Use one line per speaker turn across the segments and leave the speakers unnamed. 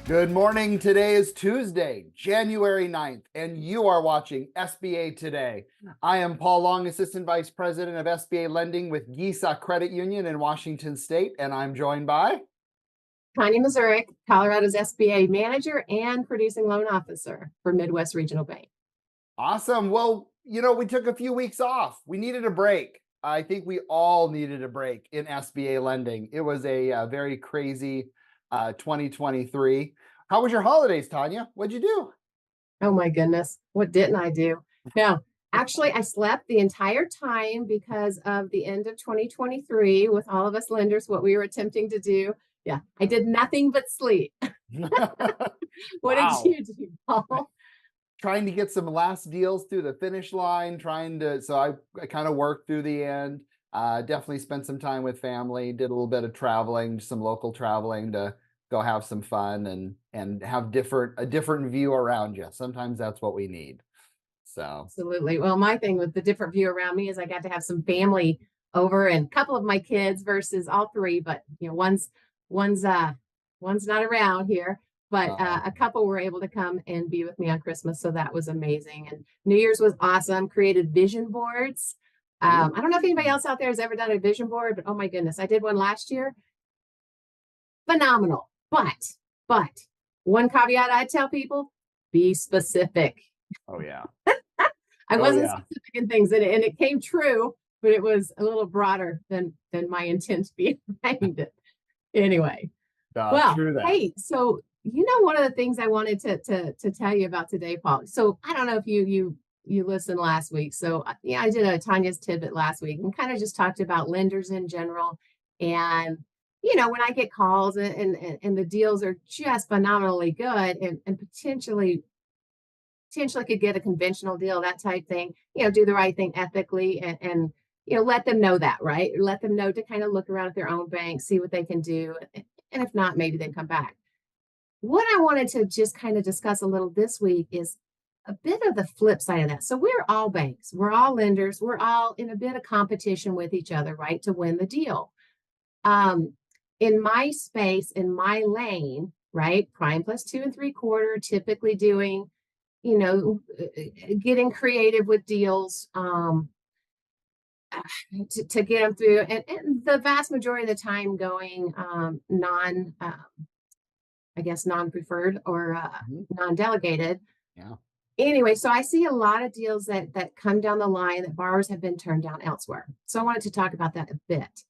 Good morning. Today is Tuesday, January 9th, and you are watching SBA Today. I am Paul Long, Assistant Vice President of SBA Lending with Gisa Credit Union in Washington State, and I'm joined by
Tonya Mazurek, Colorado's SBA Manager and Producing Loan Officer for Midwest Regional Bank.
Awesome. Well, we took a few weeks off. We needed a break. I think we all needed a break in SBA lending. It was a very crazy 2023. How was your holidays, Tonya? What'd you do?
Oh my goodness, what didn't I do? No, actually, I slept the entire time because of the end of 2023 with all of us lenders, what we were attempting to do. Yeah, I did nothing but sleep. What did
Wow.
you do, Paul?
Trying to get some last deals through the finish line, so I kind of worked through the end. Definitely spent some time with family, did a little bit of traveling, some local traveling to go have some fun and have a different view around you. Sometimes that's what we need. So
Absolutely. Well, my thing with the different view around me is I got to have some family over and a couple of my kids versus all three, but one's not around here, but a couple were able to come and be with me on Christmas, so that was amazing. And New Year's was awesome. Created vision boards. I don't know if anybody else out there has ever done a vision board, but oh my goodness, I did one last year. Phenomenal. But one caveat I tell people: be specific.
oh yeah.
I
Oh,
wasn't
yeah.
specific in things, and it came true, but it was a little broader than my intent behind it. Anyway, well,
True that.
hey, so one of the things I wanted to tell you about today, Paul. So I don't know if you listened last week. So yeah, I did a Tanya's tidbit last week and kind of just talked about lenders in general. And when I get calls and the deals are just phenomenally good and potentially could get a conventional deal, that type thing, do the right thing ethically and let them know that, right? Let them know to kind of look around at their own bank, see what they can do. And if not, maybe then come back. What I wanted to just kind of discuss a little this week is a bit of the flip side of that. So we're all banks, we're all lenders, we're all in a bit of competition with each other, right, to win the deal. In my space, in my lane, right, prime plus 2 3/4, typically doing, getting creative with deals to get them through, and the vast majority of the time going non-preferred or non-delegated.
Yeah.
Anyway, so I see a lot of deals that come down the line that borrowers have been turned down elsewhere. So I wanted to talk about that a bit.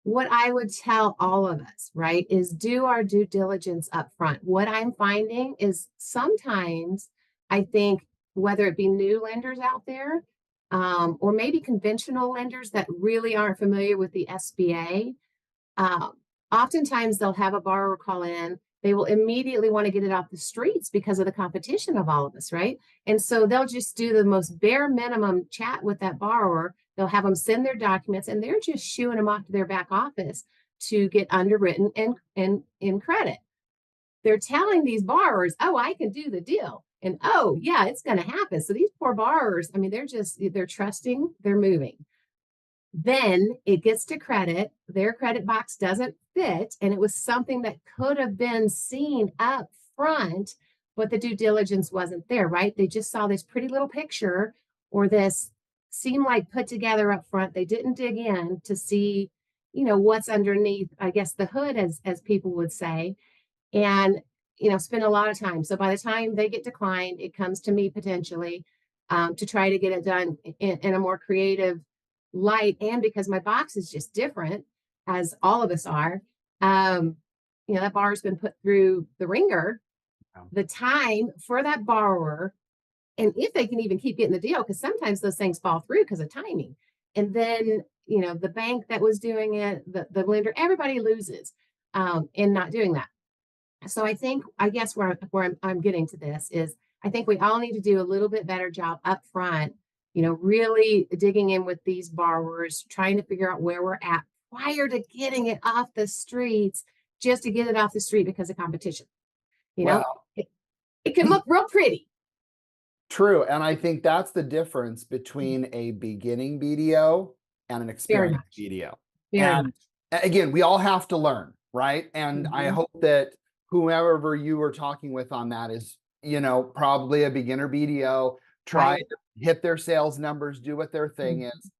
What I would tell all of us, right, is do our due diligence up front. What I'm finding is sometimes I think whether it be new lenders out there or maybe conventional lenders that really aren't familiar with the SBA, oftentimes they'll have a borrower call in. They will immediately want to get it off the streets because of the competition of all of us, right? And so they'll just do the most bare minimum chat with that borrower. They'll have them send their documents, and they're just shooing them off to their back office to get underwritten and in credit. They're telling these borrowers, oh, I can do the deal. And oh, yeah, it's going to happen. So these poor borrowers, I mean, they're trusting, they're moving. Then it gets to credit, their credit box doesn't fit, and it was something that could have been seen up front, but the due diligence wasn't there, right? They just saw this pretty little picture or this seemed like put together up front. They didn't dig in to see, what's underneath, I guess, the hood, as people would say, and spend a lot of time. So by the time they get declined, it comes to me potentially to try to get it done in a more creative light, and because my box is just different, as all of us are, that borrower's been put through the ringer. The time for that borrower, and if they can even keep getting the deal, because sometimes those things fall through because of timing, and then the bank that was doing it, the lender, everybody loses in not doing that. So I guess where I'm getting to this is I think we all need to do a little bit better job up front, really digging in with these borrowers, trying to figure out where we're at prior to getting it off the streets, just to get it off the street because of competition. It can look real pretty.
True. And I think that's the difference between a beginning BDO and an experienced BDO. And again, we all have to learn, right? And I hope that whoever you were talking with on that is, probably a beginner BDO, try
Right.
to hit their sales numbers, do what their thing
Mhm.
is.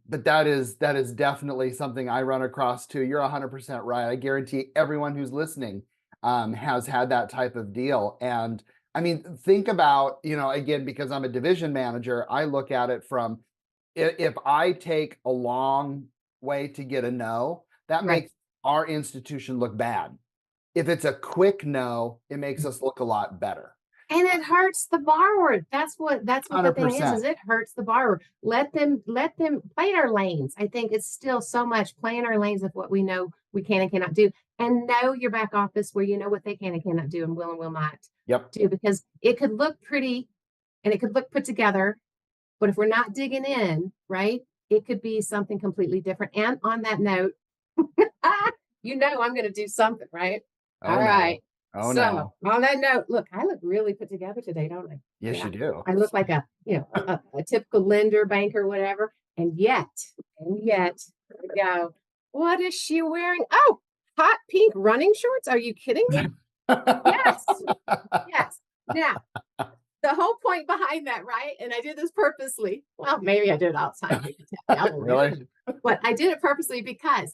But that is definitely something I run across too. You're 100% right. I guarantee everyone who's listening has had that type of deal. And I mean, think about, again, because I'm a division manager, I look at it from if I take a long way to get a no, that
Right.
makes our institution look bad. If it's a quick no, it makes us look a lot better.
And it hurts the borrower. That's what the thing is
100%.
it hurts the borrower. Let them play in our lanes. I think it's still so much play in our lanes of what we know we can and cannot do. And know your back office where you know what they can and cannot do and will not
Yep.
do because it could look pretty and it could look put together, but if we're not digging in, right, it could be something completely different. And on that note, I'm going to do something, right? All
Oh no.
right.
Oh
So
no.
on that note, look, I look really put together today, don't I?
Yes,
Yeah.
you do.
I look like a typical lender, banker, whatever. And yet, here we go. What is she wearing? Oh, hot pink running shorts. Are you kidding me? Yes. Yes. Now, the whole point behind that, right? And I did this purposely. Well, maybe I did it all the time. You can tell me. I'm a
Really?
weirdo. But I did it purposely because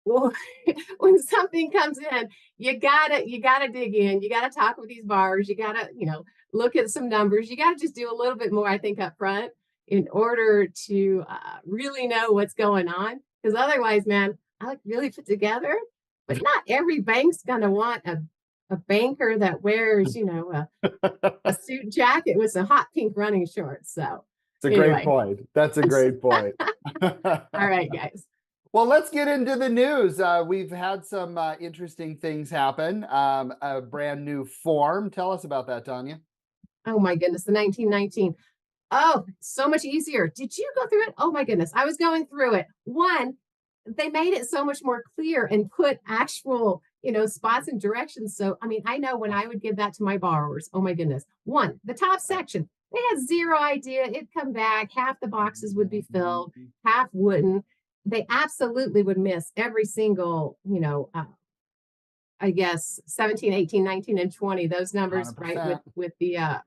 well, when something comes in, you gotta dig in. You gotta talk with these bars. You gotta, look at some numbers. You gotta just do a little bit more, I think, up front in order to really know what's going on. Because otherwise, man, I look really put together. But not every bank's gonna want a banker that wears, a suit jacket with some hot pink running shorts. So
It's a great
anyway,
point. That's a great point.
all right, guys.
Well, let's get into the news. We've had some interesting things happen. A brand new form. Tell us about that, Tanya.
Oh my goodness, the 1919. Oh, so much easier. Did you go through it? Oh my goodness. I was going through it. One, they made it so much more clear and put actual, spots and directions. So, I mean, I know when I would give that to my borrowers, oh my goodness. One, the top section, they had zero idea. It'd come back, half the boxes would be filled, half wouldn't. They absolutely would miss every single, I guess 17, 18, 19, and 20, those numbers, right? With
100%.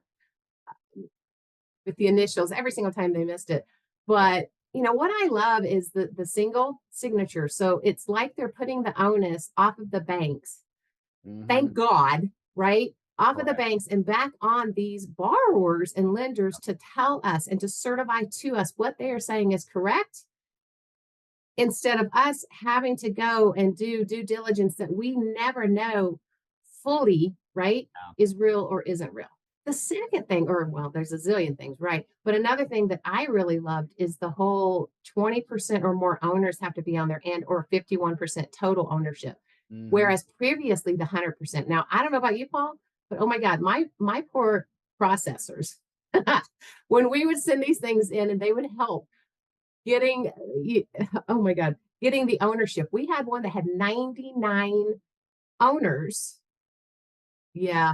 with the initials every single time they missed it.
Yeah.
But what I love is the single signature. So it's like they're putting the onus off of the banks. Thank
Mhm.
God, right? Off of the
Correct.
banks and back on these borrowers and lenders to tell us and to certify to us what they are saying is correct instead of us having to go and do due diligence that we never know fully, right,
Yeah.
is real or isn't real. The second thing, or well, there's a zillion things, right? But another thing that I really loved is the whole 20% or more owners have to be on there and or 51% total ownership.
Mhm.
Whereas previously the 100%. Now, I don't know about you, Paul, but oh my God, my poor processors. When we would send these things in and they would help getting oh my God, getting the ownership. We had one that had 99 owners. Yeah.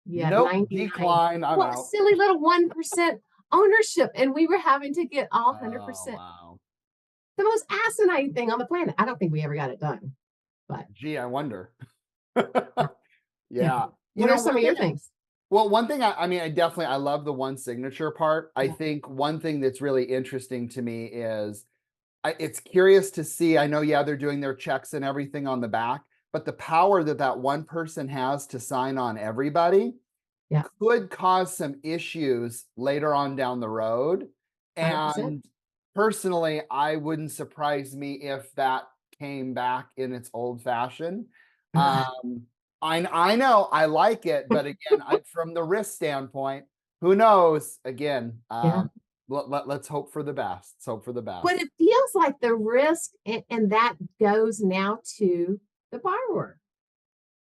Yeah,
Nope.
99.
Decline. I'm
Well, a
out.
silly little 1% ownership. And we were having to get all
Oh
100%.
wow.
The most asinine thing on the planet. I don't think we ever got it done. But
Gee, I wonder.
yeah. Yeah.
Yeah.
What are some
One
of your
thing
things?
Well, one thing I mean, I love the one signature part. I
Yeah.
think one thing that's really interesting to me is it's curious to see. I know, yeah, they're doing their checks and everything on the back, but the power that that one person has to sign on everybody
Yeah.
could cause some issues later on down the road.
100%.
And personally, I wouldn't surprise me if that came back in its old fashion. Um, I know I like it, but again, from the risk standpoint, who knows? Again,
Yeah.
let's hope for the best. Let's hope for the
But
best.
it feels like the risk and that goes now to the borrower,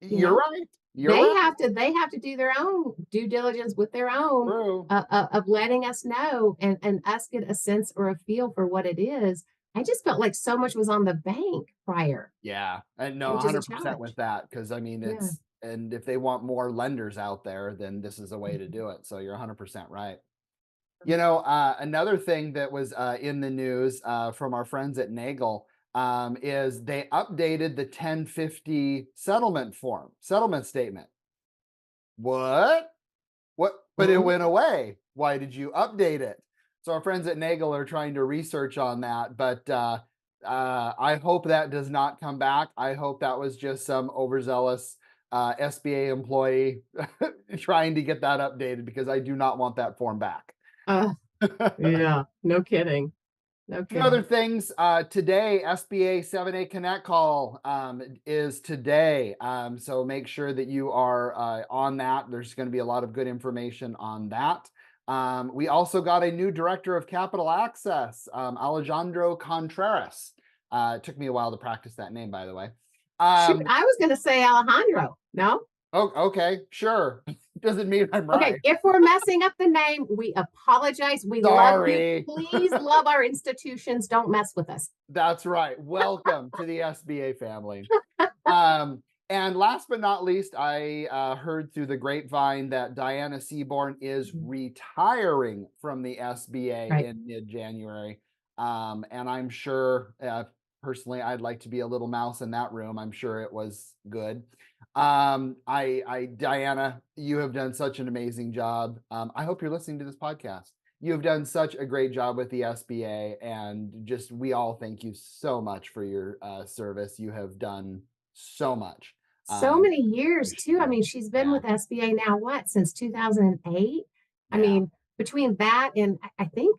you
You're
know?
right. You're
They
right.
have to they have to do their own due diligence with their own
True.
of letting us know and us get a sense or a feel for what it is. I just felt like so much was on the bank prior,
Yeah, and no,
which is a
100% with
challenge.
that because I mean,
Yeah.
and if they want more lenders out there, then this is a way to do it. So you're 100% right. Another thing that was in the news from our friends at Nagel, is they updated the 1050 settlement statement. What? What? But it
Mhm.
went away. Why did you update it? So our friends at Nagel are trying to research on that, but I hope that does not come back. I hope that was just some overzealous SBA employee trying to get that updated because I do not want that form back.
Uh, yeah, no kidding. No
Few other
kidding.
things today, SBA 7A Connect call is today. So make sure that you are on that. There's going to be a lot of good information on that. We also got a new director of capital access, Alejandro Contreras. It took me a while to practice that name, by the way.
Shoot,
Um,
I was going to say Alejandro. No?
oh, okay, sure. Doesn't mean I'm
Okay,
right.
if we're messing up the name, we apologize. We love you.
Sorry.
Please love our institutions. Don't mess with us.
That's right. Welcome to the SBA family. Um, and last but not least, I heard through the grapevine that Dianna Seaborn is
Mhm.
retiring from the SBA
Right.
in mid-January. And I'm sure, personally, I'd like to be a little mouse in that room. I'm sure it was good. Diana, you have done such an amazing job. I hope you're listening to this podcast. You have done such a great job with the SBA, and just we all thank you so much for your service. You have done so much.
So many years too.
Appreciate
I
it.
mean, she's been
Yeah,
with SBA now, what, since 2008? I
yeah,
mean, between that and I think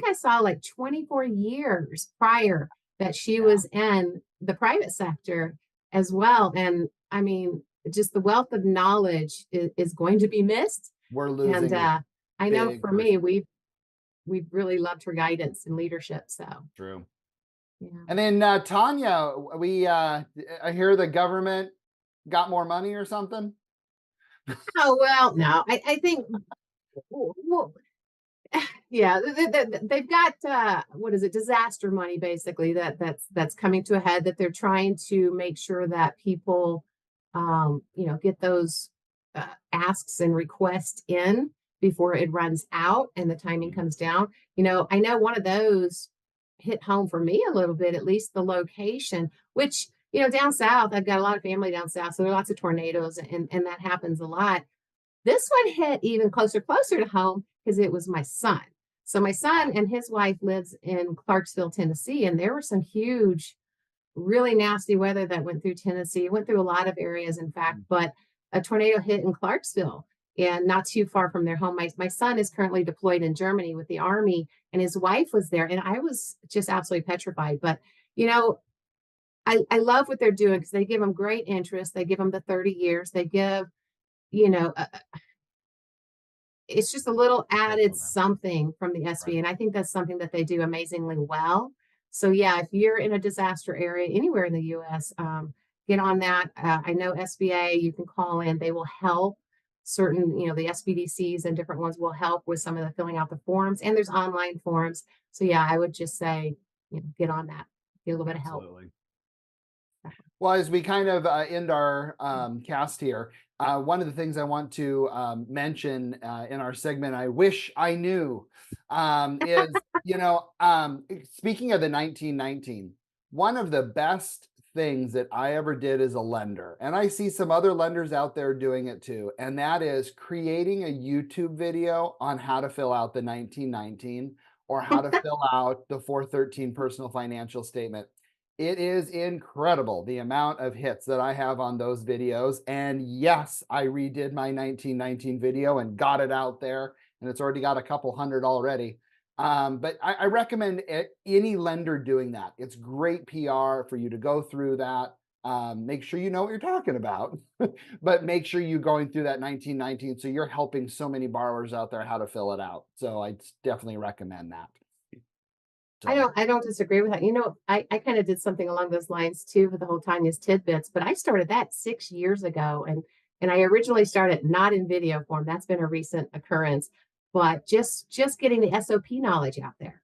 I saw like 24 years prior that she
yeah.
was in the private sector as well. And I mean, just the wealth of knowledge is going to be missed.
We're
And
losing a
I know
big
for me,
person.
we've really loved her guidance and leadership. So
True.
yeah.
And then Tanya, I hear the government got more money or something.
Oh well, no, I think well, yeah, they've got what is it, disaster money basically that's coming to a head that they're trying to make sure that people get those asks and requests in before it runs out and the timing
Mhm.
comes down. I know one of those hit home for me a little bit, at least the location, which down south, I've got a lot of family down south, so there are lots of tornadoes and that happens a lot. This one hit even closer to home because it was my son. So my son and his wife lives in Clarksville, Tennessee, and there were some huge, really nasty weather that went through Tennessee. It went through a lot of areas, in fact, but a tornado hit in Clarksville and not too far from their home. My son is currently deployed in Germany with the Army, and his wife was there, and I was just absolutely petrified. But you know, I love what they're doing because they give them great interest. They give them the 30 years. They give you know it's just a little
Great
added
program.
something from the
Right.
SBA, and I think that's something that they do amazingly well. So yeah, if you're in a disaster area anywhere in the U.S., get on that. I know SBA, you can call in; they will help. Certain, the SBDCs and different ones will help with some of the filling out the forms, and there's online forms. So yeah, I would just say, get on that, get a little bit of help.
Absolutely. Well, as we kind of end our cast here, one of the things I want to mention in our segment, I wish I knew, is, speaking of the 1919, one of the best things that I ever did as a lender, and I see some other lenders out there doing it too, and that is creating a YouTube video on how to fill out the 1919 or how to fill out the 413 personal financial statement. It is incredible the amount of hits that I have on those videos. And yes, I redid my 1919 video and got it out there, and it's already got a couple hundred already. But I recommend any lender doing that. It's great PR for you to go through that. Make sure you know what you're talking about, but make sure you're going through that 1919 so you're helping so many borrowers out there how to fill it out. So I definitely recommend that.
I
So
don't disagree with that. I kind of did something along those lines too for the whole Tanya's tidbits, but I started that 6 years ago, and I originally started not in video form. That's been a recent occurrence, but just getting the SOP knowledge out there.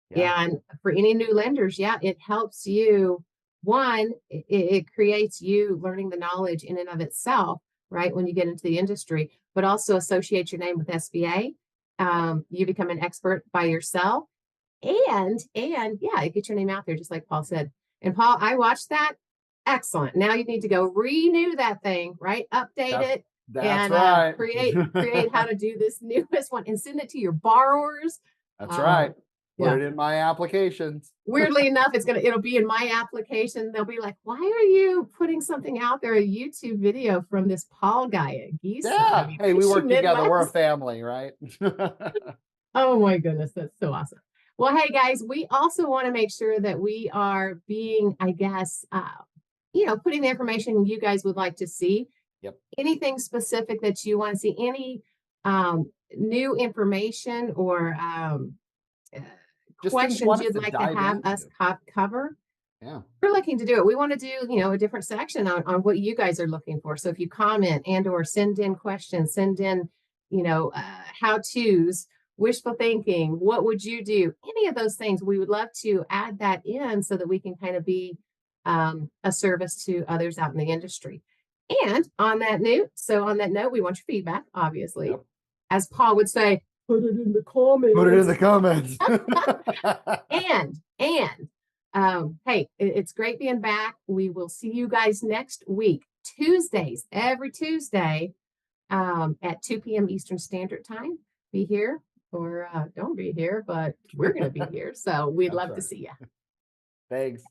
yeah,
And for any new lenders, yeah, it helps you. One, it creates you learning the knowledge in and of itself, right? When you get into the industry, but also associate your name with SBA.
right.
You become an expert by yourself, and yeah, get your name out there, just like Paul said. And Paul, I watched that. Excellent. Now you need to go renew that thing, right? Update it
That's
and
right.
create how to do this newest one and send it to your borrowers.
That's right. Put
Yeah.
it in my applications.
Weirdly enough, it'll be in my application. They'll be like, why are you putting something out there, a YouTube video from this Paul guy at Gisa?
Yeah. Hey, we work together. We're a
Midwest.
family, right?
Oh my goodness, that's so awesome. Well, hey guys, we also want to make sure that we are being, I guess, putting the information you guys would like to see.
Yep.
Anything specific that you want to see, any new information or
Just things you
questions
want us
you'd
to
like to
dive
have us
into.
cover.
Yeah.
We're looking to do it. We want to do, a different section on what you guys are looking for. So if you comment and or send in questions, send in, how-tos, wishful thinking, what would you do? Any of those things, we would love to add that in so that we can kind of be a service to others out in the industry. And on that note, we want your feedback, obviously.
Yep.
As Paul would say, put it in the comments.
Put it in the comments.
Hey, it's great being back. We will see you guys next week, Tuesdays, every Tuesday at 2 p.m. Eastern Standard Time. Be here or don't be here, but we're going to be here. So we'd love to see you.
Thanks.